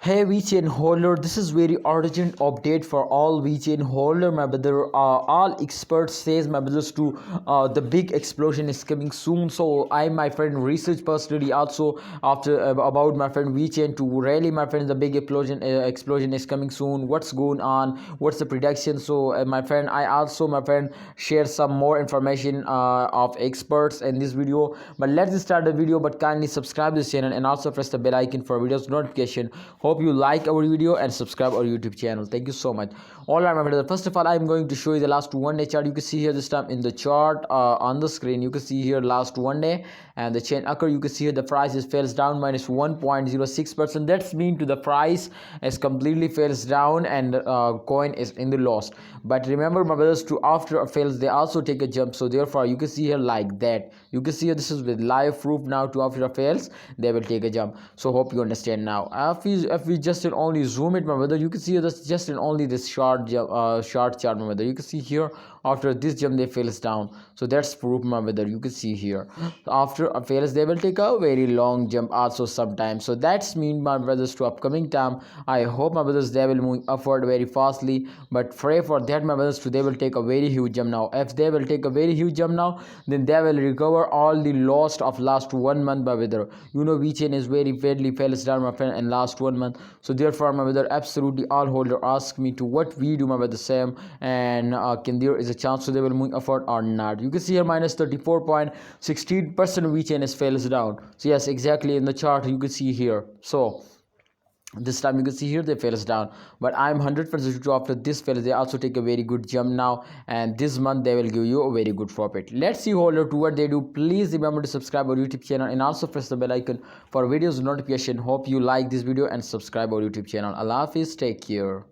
Hey VChain holder, this is very urgent update for all VChain holder, my brother. All experts says, my brothers, to the big explosion is coming soon. So I, my friend, research personally also after about my friend VChain to really, my friend, the big explosion is coming soon. What's going on? What's the prediction? So my friend, I also, my friend, share some more information of experts in this video. But let's start the video. But kindly subscribe this channel and also press the bell icon for videos notification. Hope you like our video and subscribe our YouTube channel. Thank you so much. All right, my brother, first of all, I'm going to show you the last 1 day chart. You can see here this time in the chart on the screen. You can see here last 1 day and the chain occur. You can see here the price is falls down minus 1.06%. That's mean to the price is completely falls down and coin is in the loss. But remember, my brothers, to after a fails they also take a jump. So therefore you can see here like that. You can see here this is with live proof. Now to after a fails they will take a jump. So hope you understand now. If we just only zoom it, my brother, you can see this just in only this short chart, my brother. You can see here after this jump they fails down. So that's proof, my brother. You can see here after a fails they will take a very long jump also sometimes. So that's mean, my brothers, to upcoming time. I hope, my brothers, they will move upward very fastly. But pray for that, my brothers, to they will take a very huge jump now. If they will take a very huge jump now, then they will recover all the lost of last 1 month, my brother. You know VChain is very badly fails down, my friend, in last 1 month. So therefore, my brother, absolutely all holder ask me to what we do, my brother, Sam, and can there is a chance so they will move upward or not. You can see here minus 34.16% VChain is fails down. So yes, exactly in the chart you can see here. So this time you can see here they fails down, but I'm 100% sure after this fails they also take a very good jump now, and this month they will give you a very good profit. Let's see holder to what they do. Please remember to subscribe our YouTube channel and also press the bell icon for videos notification. Hope you like this video and subscribe our YouTube channel. Allah Hafiz, take care.